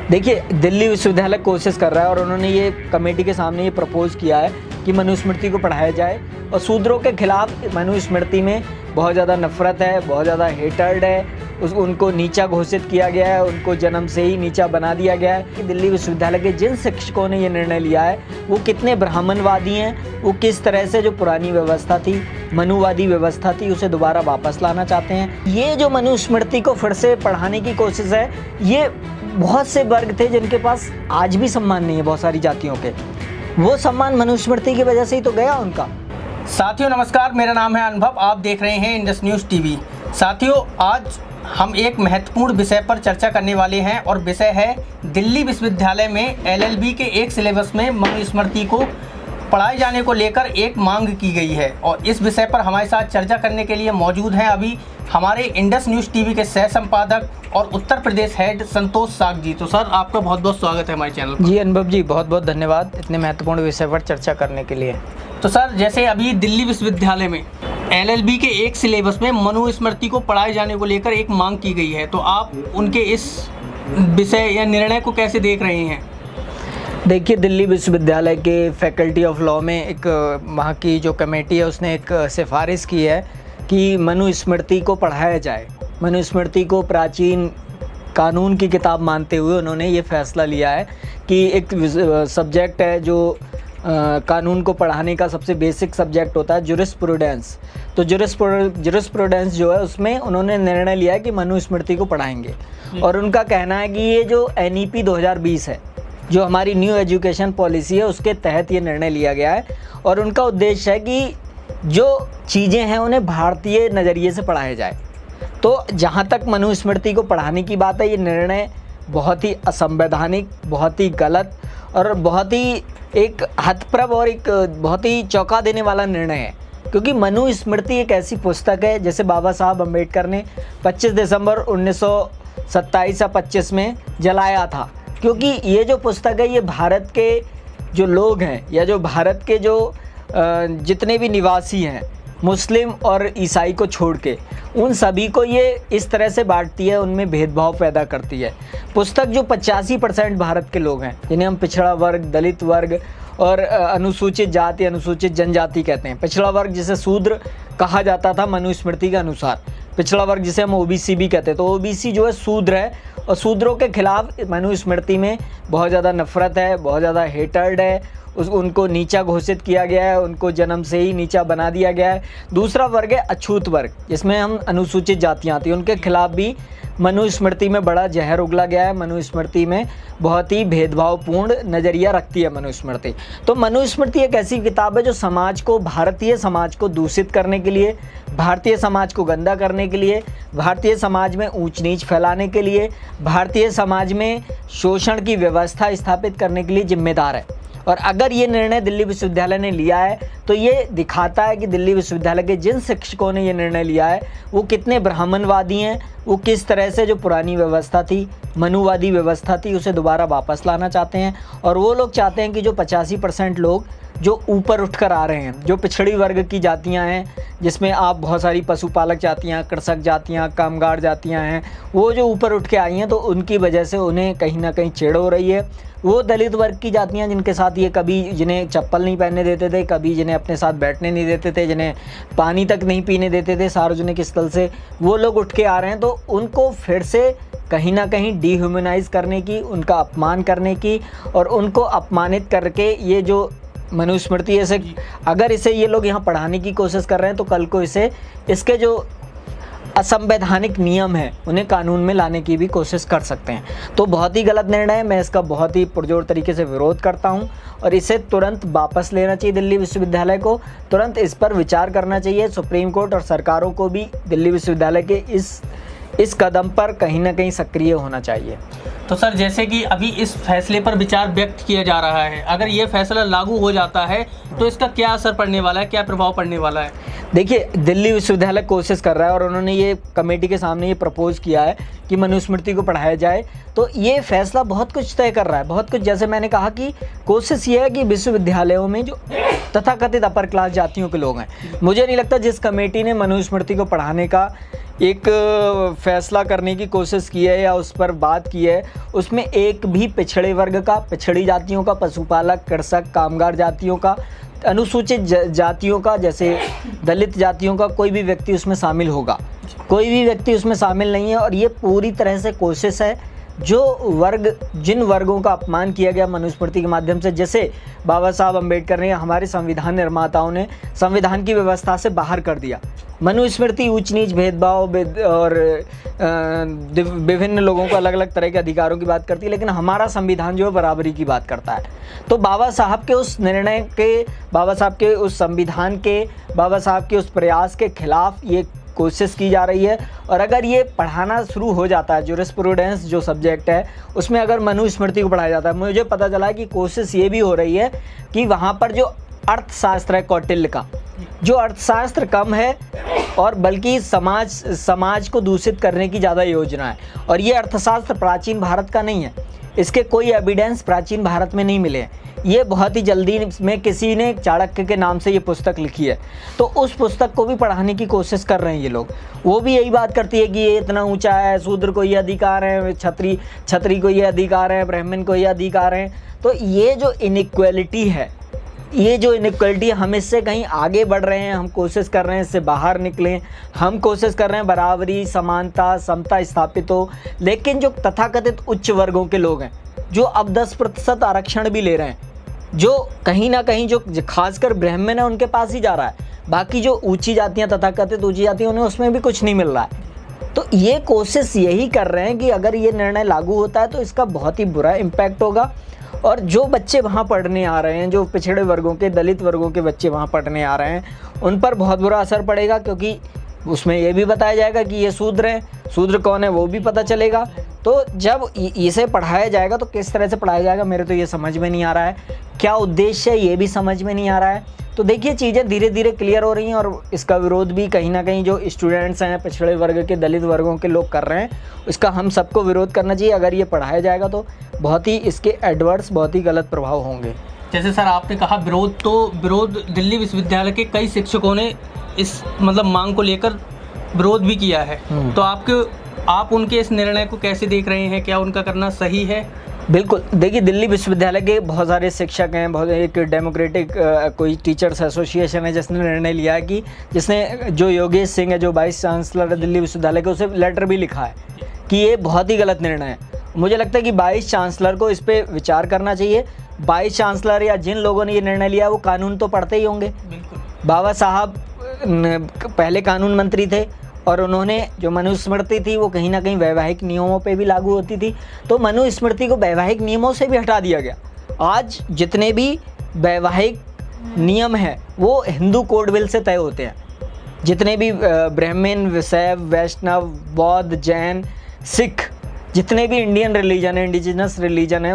देखिए, दिल्ली विश्वविद्यालय कोशिश कर रहा है और उन्होंने ये कमेटी के सामने ये प्रपोज किया है कि मनुस्मृति को पढ़ाया जाए और शूद्रों के खिलाफ मनुस्मृति में बहुत ज़्यादा नफरत है, बहुत ज़्यादा हेटर्ड है। उनको नीचा घोषित किया गया है, उनको जन्म से ही नीचा बना दिया गया है। कि दिल्ली विश्वविद्यालय के जिन शिक्षकों ने ये निर्णय लिया है वो कितने ब्राह्मणवादी हैं, वो किस तरह से जो पुरानी व्यवस्था थी, मनुवादी व्यवस्था थी, उसे दोबारा वापस लाना चाहते हैं। ये जो मनुस्मृति को फिर से पढ़ाने की कोशिश है, ये बहुत से वर्ग थे जिनके पास आज भी सम्मान नहीं है, बहुत सारी जातियों के। वो सम्मान मनुस्मृति की वजह से ही तो गया उनका। साथियों नमस्कार, मेरा नाम है अनुभव, आप देख रहे हैं इंडस न्यूज़ टीवी। साथियों, आज हम एक महत्वपूर्ण विषय पर चर्चा करने वाले हैं और विषय है दिल्ली विश्वविद्यालय में एलएलबी के एक सिलेबस में मनुस्मृति को पढ़ाए जाने को लेकर एक मांग की गई है। और इस विषय पर हमारे साथ चर्चा करने के लिए मौजूद हैं अभी हमारे इंडस न्यूज़ टीवी के सह संपादक और उत्तर प्रदेश हेड संतोष साग जी। तो सर, आपका बहुत बहुत स्वागत है हमारे चैनल पर। जी अनुभव जी, बहुत बहुत धन्यवाद इतने महत्वपूर्ण विषय पर चर्चा करने के लिए। तो सर, जैसे अभी दिल्ली विश्वविद्यालय में एलएलबी के एक सिलेबस में मनुस्मृति को पढ़ाए जाने को लेकर एक मांग की गई है, तो आप उनके इस विषय या निर्णय को कैसे देख रहे हैं? देखिए, दिल्ली विश्वविद्यालय के फैकल्टी ऑफ लॉ में एक वहाँ की जो कमेटी है उसने एक सिफारिश की है कि मनुस्मृति को पढ़ाया जाए। मनुस्मृति को प्राचीन कानून की किताब मानते हुए उन्होंने ये फैसला लिया है कि एक सब्जेक्ट है जो कानून को पढ़ाने का सबसे बेसिक सब्जेक्ट होता है जुरिस्प्रूडेंस। तो जुरिस्प्रूडेंस जो है उसमें उन्होंने निर्णय लिया है कि मनुस्मृति को पढ़ाएंगे। और उनका कहना है कि ये जो एनईपी 2020 है, जो हमारी न्यू एजुकेशन पॉलिसी है, उसके तहत ये निर्णय लिया गया है। और उनका उद्देश्य है कि जो चीज़ें हैं उन्हें भारतीय नज़रिए से पढ़ाया जाए। तो जहाँ तक मनुस्मृति को पढ़ाने की बात है, ये निर्णय बहुत ही असंवैधानिक, बहुत ही गलत और बहुत ही एक हतप्रभ और एक बहुत ही चौंका देने वाला निर्णय है। क्योंकि मनुस्मृति एक ऐसी पुस्तक है जैसे बाबा साहब अम्बेडकर ने 25 दिसंबर 1927 या 25 में जलाया था। क्योंकि ये जो पुस्तक है, ये भारत के जो लोग हैं या जो भारत के जो जितने भी निवासी हैं, मुस्लिम और ईसाई को छोड़ के, उन सभी को ये इस तरह से बांटती है, उनमें भेदभाव पैदा करती है। पुस्तक जो 85% भारत के लोग हैं, जिन्हें हम पिछड़ा वर्ग, दलित वर्ग और अनुसूचित जाति, अनुसूचित जनजाति कहते हैं। पिछड़ा वर्ग जिसे शूद्र कहा जाता था मनुस्मृति के अनुसार, पिछड़ा वर्ग जिसे हम ओबीसी भी कहते हैं। तो ओबीसी जो है शूद्र है और शूद्रों के खिलाफ मनुस्मृति में बहुत ज़्यादा नफरत है, बहुत ज़्यादा हेटर्ड है। उनको नीचा घोषित किया गया है, उनको जन्म से ही नीचा बना दिया गया है। दूसरा वर्ग है अछूत वर्ग, जिसमें हम अनुसूचित जातियाँ आती हैं, उनके खिलाफ भी मनुस्मृति में बड़ा जहर उगला गया है। मनुस्मृति में बहुत ही भेदभावपूर्ण नज़रिया रखती है मनुस्मृति। तो मनुस्मृति एक ऐसी किताब है जो समाज को, भारतीय समाज को दूषित करने के लिए, भारतीय समाज को गंदा करने के लिए, भारतीय समाज में ऊंच नीच फैलाने के लिए, भारतीय समाज में शोषण की व्यवस्था स्थापित करने के लिए जिम्मेदार है। और अगर ये निर्णय दिल्ली विश्वविद्यालय ने लिया है तो ये दिखाता है कि दिल्ली विश्वविद्यालय के जिन शिक्षकों ने ये निर्णय लिया है वो कितने ब्राह्मणवादी हैं, वो किस तरह से जो पुरानी व्यवस्था थी, मनुवादी व्यवस्था थी, उसे दोबारा वापस लाना चाहते हैं। और वो लोग चाहते हैं कि जो 85% लोग जो ऊपर उठकर आ रहे हैं, जो पिछड़ी वर्ग की जातियां हैं, जिसमें आप बहुत सारी पशुपालक जातियां, कृषक जातियां, कामगार जातियां हैं, वो जो ऊपर उठ के आई हैं, तो उनकी वजह से उन्हें कहीं ना कहीं छेड़ हो रही है। वो दलित वर्ग की जातियां जिनके साथ ये कभी, जिन्हें चप्पल नहीं पहनने देते थे, कभी जिन्हें अपने साथ बैठने नहीं देते थे, जिन्हें पानी तक नहीं पीने देते थे सार्वजनिक स्थल से, वो लोग उठ के आ रहे हैं। तो उनको फिर से कहीं ना कहीं डिह्यूमनाइज करने की, उनका अपमान करने की और उनको अपमानित करके ये जो मनुस्मृति ऐसे, अगर इसे ये लोग यहाँ पढ़ाने की कोशिश कर रहे हैं तो कल को इसे, इसके जो असंवैधानिक नियम है उन्हें कानून में लाने की भी कोशिश कर सकते हैं। तो बहुत ही गलत निर्णय है। मैं इसका बहुत ही पुरजोर तरीके से विरोध करता हूं और इसे तुरंत वापस लेना चाहिए। दिल्ली विश्वविद्यालय को तुरंत इस पर विचार करना चाहिए। सुप्रीम कोर्ट और सरकारों को भी दिल्ली विश्वविद्यालय के इस कदम पर कहीं ना कहीं सक्रिय होना चाहिए। तो सर, जैसे कि अभी इस फैसले पर विचार व्यक्त किया जा रहा है, अगर ये फैसला लागू हो जाता है तो इसका क्या असर पड़ने वाला है, क्या प्रभाव पड़ने वाला है? देखिए, दिल्ली विश्वविद्यालय कोशिश कर रहा है और उन्होंने ये कमेटी के सामने ये प्रपोज किया है कि मनुस्मृति को पढ़ाया जाए। तो ये फैसला बहुत कुछ तय कर रहा है, बहुत कुछ। जैसे मैंने कहा कि कोशिश ये है कि विश्वविद्यालयों में जो तथाकथित अपर क्लास जातियों के लोग हैं, मुझे नहीं लगता जिस कमेटी ने मनुस्मृति को पढ़ाने का एक फैसला करने की कोशिश की है या उस पर बात की है, उसमें एक भी पिछड़े वर्ग का, पिछड़ी जातियों का, पशुपालक, कृषक, कामगार जातियों का, अनुसूचित जातियों का, जैसे दलित जातियों का कोई भी व्यक्ति उसमें शामिल होगा। कोई भी व्यक्ति उसमें शामिल नहीं है। और ये पूरी तरह से कोशिश है जो वर्ग, जिन वर्गों का अपमान किया गया मनुस्मृति के माध्यम से, जैसे बाबा साहब अम्बेडकर ने, हमारे संविधान निर्माताओं ने संविधान की व्यवस्था से बाहर कर दिया। मनुस्मृति ऊंच नीच, भेदभाव और विभिन्न लोगों को अलग अलग तरह के अधिकारों की बात करती है, लेकिन हमारा संविधान जो है बराबरी की बात करता है। तो बाबा साहब के उस निर्णय के, बाबा साहब के उस संविधान के, बाबा साहब के उस प्रयास के खिलाफ ये कोशिश की जा रही है। और अगर ये पढ़ाना शुरू हो जाता है, जूरिस्प्रूडेंस जो सब्जेक्ट है उसमें अगर मनुस्मृति को पढ़ाया जाता है, मुझे पता चला कि कोशिश ये भी हो रही है कि वहाँ पर जो अर्थशास्त्र है कौटिल्य का, जो अर्थशास्त्र कम है और बल्कि समाज को दूषित करने की ज़्यादा योजना है। और ये अर्थशास्त्र प्राचीन भारत का नहीं है, इसके कोई एविडेंस प्राचीन भारत में नहीं मिले हैं। ये बहुत ही जल्दी में किसी ने चाणक्य के नाम से ये पुस्तक लिखी है, तो उस पुस्तक को भी पढ़ाने की कोशिश कर रहे हैं ये लोग। वो भी यही बात करती है कि ये इतना ऊंचा है, शूद्र को ये अधिकार है, छत्री को ये अधिकार है, ब्राह्मण को ये अधिकार है। तो ये जो इनइक्वालिटी है, ये जो इनइक्वालिटी, हम इससे कहीं आगे बढ़ रहे हैं, हम कोशिश कर रहे हैं इससे बाहर निकलें, हम कोशिश कर रहे हैं बराबरी, समानता, समता स्थापित हो। लेकिन जो तथाकथित उच्च वर्गों के लोग हैं, जो अब 10% आरक्षण भी ले रहे हैं, जो कहीं ना कहीं जो खासकर ब्राह्मण है उनके पास ही जा रहा है, बाकी जो ऊंची जातियां, तथाकथित ऊंची जातियां, उन्हें उसमें भी कुछ नहीं मिल रहा है। तो ये कोशिश यही कर रहे हैं कि अगर ये निर्णय लागू होता है तो इसका बहुत ही बुरा इम्पैक्ट होगा। और जो बच्चे वहाँ पढ़ने आ रहे हैं, जो पिछड़े वर्गों के, दलित वर्गों के बच्चे वहाँ पढ़ने आ रहे हैं, उन पर बहुत बुरा असर पड़ेगा, क्योंकि उसमें ये भी बताया जाएगा कि ये शूद्र हैं, शूद्र कौन है वो भी पता चलेगा। तो जब इसे पढ़ाया जाएगा तो किस तरह से पढ़ाया जाएगा, मेरे तो ये समझ में नहीं आ रहा है, क्या उद्देश्य है ये भी समझ में नहीं आ रहा है। तो देखिए चीज़ें धीरे धीरे क्लियर हो रही हैं और इसका विरोध भी कहीं ना कहीं जो स्टूडेंट्स हैं, पिछड़े वर्ग के, दलित वर्गों के लोग कर रहे हैं, इसका हम सबको विरोध करना चाहिए। अगर ये पढ़ाया जाएगा तो बहुत ही इसके एडवर्स, बहुत ही गलत प्रभाव होंगे। जैसे सर आपने कहा विरोध, तो विरोध दिल्ली विश्वविद्यालय के कई शिक्षकों ने इस मांग को लेकर विरोध भी किया है। तो आप उनके इस निर्णय को कैसे देख रहे हैं, क्या उनका करना सही है? बिल्कुल, देखिए दिल्ली विश्वविद्यालय के बहुत सारे शिक्षक हैं, बहुत एक डेमोक्रेटिक कोई टीचर्स एसोसिएशन है जिसने निर्णय लिया है कि जिसने जो योगेश सिंह है, जो वाइस चांसलर है दिल्ली विश्वविद्यालय के, उसे लेटर भी लिखा है कि ये बहुत ही गलत निर्णय है। मुझे लगता है कि वाइस चांसलर को इस पर विचार करना चाहिए। वाइस चांसलर या जिन लोगों ने ये निर्णय लिया वो कानून तो पढ़ते ही होंगे। बाबा साहब पहले कानून मंत्री थे और उन्होंने जो मनुस्मृति थी वो कहीं ना कहीं वैवाहिक नियमों पे भी लागू होती थी, तो मनुस्मृति को वैवाहिक नियमों से भी हटा दिया गया। आज जितने भी वैवाहिक नियम हैं वो हिंदू कोड बिल से तय होते हैं। जितने भी ब्राह्मण, शैव, वैष्णव, बौद्ध, जैन, सिख, जितने भी इंडियन रिलीजन है, इंडिजिनस रिलीजन है,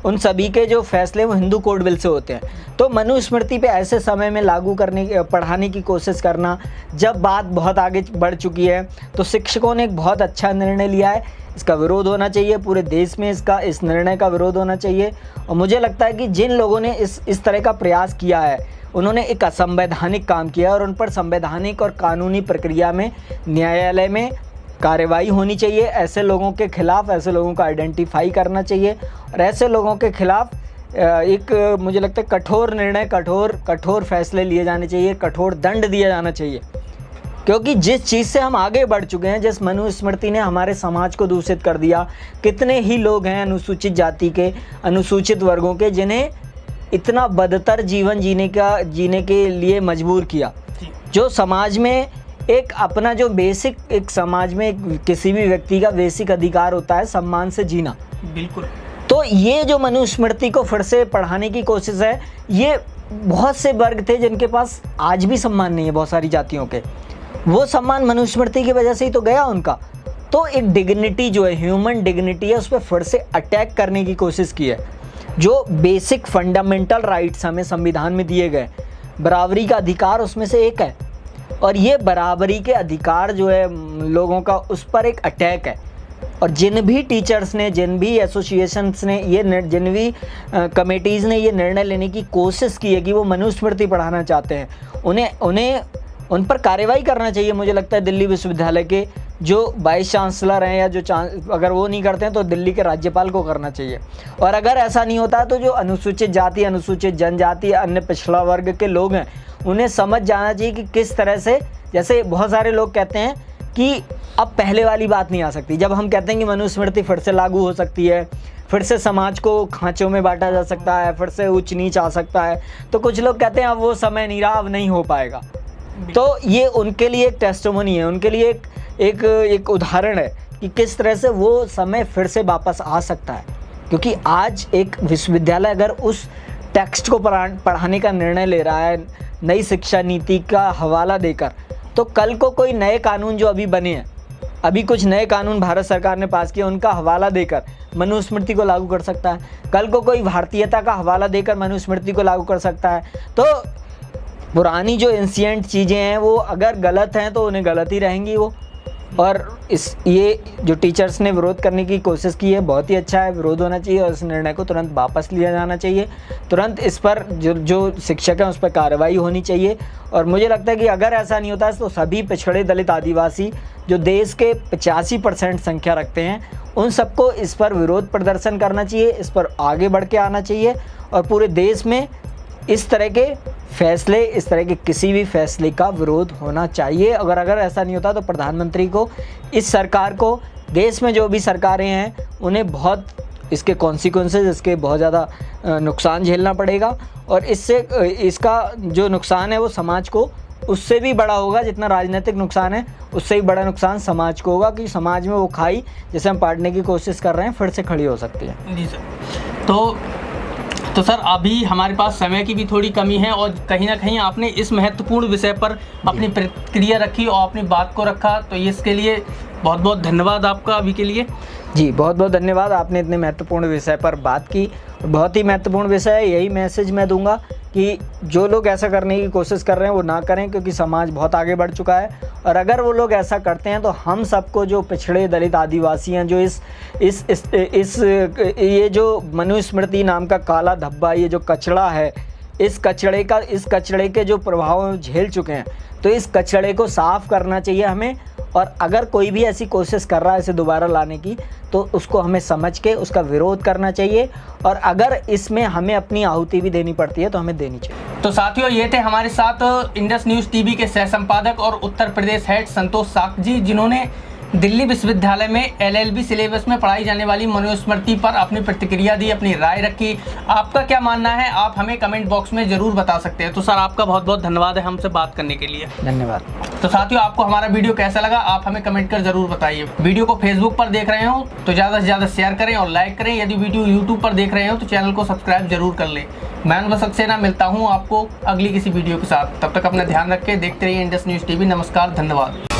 उन सभी के जो फैसले वो हिंदू कोड बिल से होते हैं। तो मनुस्मृति पे ऐसे समय में लागू करने, पढ़ाने की कोशिश करना, जब बात बहुत आगे बढ़ चुकी है, तो शिक्षकों ने एक बहुत अच्छा निर्णय लिया है। इसका विरोध होना चाहिए, पूरे देश में इस निर्णय का विरोध होना चाहिए। और मुझे लगता है कि जिन लोगों ने इस तरह का प्रयास किया है, उन्होंने एक असंवैधानिक काम किया है और उन पर संवैधानिक और कानूनी प्रक्रिया में, न्यायालय में कार्रवाई होनी चाहिए। ऐसे लोगों के खिलाफ, ऐसे लोगों को आइडेंटिफाई करना चाहिए और ऐसे लोगों के खिलाफ एक मुझे लगता है कठोर निर्णय, कठोर फैसले लिए जाने चाहिए, कठोर दंड दिया जाना चाहिए। क्योंकि जिस चीज़ से हम आगे बढ़ चुके हैं, जिस मनुस्मृति ने हमारे समाज को दूषित कर दिया, कितने ही लोग हैं अनुसूचित जाति के, अनुसूचित वर्गों के, जिन्हें इतना बदतर जीवन जीने के लिए मजबूर किया। जो समाज में एक अपना जो बेसिक, एक समाज में किसी भी व्यक्ति का बेसिक अधिकार होता है सम्मान से जीना। बिल्कुल। तो ये जो मनुस्मृति को फिर से पढ़ाने की कोशिश है, ये बहुत से वर्ग थे जिनके पास आज भी सम्मान नहीं है, बहुत सारी जातियों के, वो सम्मान मनुस्मृति की वजह से ही तो गया उनका। तो एक डिग्निटी जो है, ह्यूमन डिग्निटी है, उस पर फिर से अटैक करने की कोशिश की है। जो बेसिक फंडामेंटल राइट्स हमें संविधान में दिए गए, बराबरी का अधिकार उसमें से एक है, और ये बराबरी के अधिकार जो है लोगों का, उस पर एक अटैक है। और जिन भी टीचर्स ने, जिन भी एसोसिएशंस ने, जिन भी कमेटीज़ ने ये निर्णय लेने की कोशिश की है कि वो मनुस्मृति पढ़ाना चाहते हैं, उन्हें उन पर कार्रवाई करना चाहिए। मुझे लगता है दिल्ली विश्वविद्यालय के जो वाइस चांसलर हैं या जो अगर वो नहीं करते हैं तो दिल्ली के राज्यपाल को करना चाहिए। और अगर ऐसा नहीं होता है तो जो अनुसूचित जाति, अनुसूचित जनजाति, अन्य पिछड़ा वर्ग के लोग हैं, उन्हें समझ जाना चाहिए कि किस तरह से, जैसे बहुत सारे लोग कहते हैं कि अब पहले वाली बात नहीं आ सकती। जब हम कहते हैं कि मनुस्मृति फिर से लागू हो सकती है, फिर से समाज को खांचों में बांटा जा सकता है, फिर से ऊंच नीच आ सकता है, तो कुछ लोग कहते हैं अब वो समय नहीं रहा, अब नहीं हो पाएगा। तो ये उनके लिए एक टेस्टिमोनी है, उनके लिए एक उदाहरण है कि किस तरह से वो समय फिर से वापस आ सकता है। क्योंकि आज एक विश्वविद्यालय अगर उस टेक्स्ट को पढ़ाने का निर्णय ले रहा है नई शिक्षा नीति का हवाला देकर, तो कल को कोई नए कानून जो अभी बने हैं, अभी कुछ नए कानून भारत सरकार ने पास किए, उनका हवाला देकर मनुस्मृति को लागू कर सकता है। कल को कोई भारतीयता का हवाला देकर मनुस्मृति को लागू कर सकता है। तो पुरानी जो एंशिएंट चीज़ें हैं वो अगर गलत हैं तो उन्हें गलत ही रहेंगी वो। और ये जो टीचर्स ने विरोध करने की कोशिश की है, बहुत ही अच्छा है, विरोध होना चाहिए और इस निर्णय को तुरंत वापस लिया जाना चाहिए। तुरंत इस पर जो शिक्षक हैं उस पर कार्रवाई होनी चाहिए। और मुझे लगता है कि अगर ऐसा नहीं होता है तो सभी पिछड़े दलित आदिवासी जो देश के 85% संख्या रखते हैं, उन सबको इस पर विरोध प्रदर्शन करना चाहिए, इस पर आगे बढ़ के आना चाहिए। और पूरे देश में इस तरह के फैसले, इस तरह के किसी भी फैसले का विरोध होना चाहिए। अगर ऐसा नहीं होता तो प्रधानमंत्री को, इस सरकार को, देश में जो भी सरकारें हैं उन्हें बहुत इसके कॉन्सिक्वेंसेस, इसके बहुत ज़्यादा नुकसान झेलना पड़ेगा। और इसका जो नुकसान है वो समाज को उससे भी बड़ा होगा, जितना राजनीतिक नुकसान है उससे ही बड़ा नुकसान समाज को होगा कि समाज में वो खाई जैसे हम पाटने की कोशिश कर रहे हैं फिर से खड़ी हो सकती है। जी सर। तो सर अभी हमारे पास समय की भी थोड़ी कमी है और कहीं ना कहीं आपने इस महत्वपूर्ण विषय पर अपनी प्रतिक्रिया रखी और अपनी बात को रखा, तो इसके लिए बहुत बहुत धन्यवाद आपका अभी के लिए। जी बहुत बहुत धन्यवाद, आपने इतने महत्वपूर्ण विषय पर बात की। बहुत ही महत्वपूर्ण विषय है। यही मैसेज मैं दूंगा कि जो लोग ऐसा करने की कोशिश कर रहे हैं वो ना करें, क्योंकि समाज बहुत आगे बढ़ चुका है। और अगर वो लोग ऐसा करते हैं तो हम सबको, जो पिछड़े दलित आदिवासी हैं, जो ये जो मनुस्मृति नाम का काला धब्बा, ये जो कचड़ा है, इस कचड़े के जो प्रभाव झेल चुके हैं, तो इस कचड़े को साफ़ करना चाहिए हमें। और अगर कोई भी ऐसी कोशिश कर रहा है इसे दोबारा लाने की, तो उसको हमें समझ के उसका विरोध करना चाहिए। और अगर इसमें हमें अपनी आहुति भी देनी पड़ती है तो हमें देनी चाहिए। तो साथियों, ये थे हमारे साथ इंडस न्यूज़ टीवी के सह संपादक और उत्तर प्रदेश हेड संतोष साख जी, जिन्होंने दिल्ली विश्वविद्यालय में एलएलबी सिलेबस में पढ़ाई जाने वाली मनुस्मृति पर अपनी प्रतिक्रिया दी, अपनी राय रखी। आपका क्या मानना है आप हमें कमेंट बॉक्स में ज़रूर बता सकते हैं। तो सर आपका बहुत बहुत धन्यवाद है हमसे बात करने के लिए। धन्यवाद। तो साथियों, आपको हमारा वीडियो कैसा लगा आप हमें कमेंट कर जरूर बताइए। वीडियो को फेसबुक पर देख रहे हो तो ज़्यादा से ज़्यादा शेयर करें और लाइक करें। यदि वीडियो यूट्यूब पर देख रहे हो तो चैनल को सब्सक्राइब जरूर कर लें। मैं अनुभव सक्सेना मिलता हूँ आपको अगली किसी वीडियो के साथ। तब तक अपना ध्यान रख के देखते रहिए इंडस न्यूज़ टीवी। नमस्कार, धन्यवाद।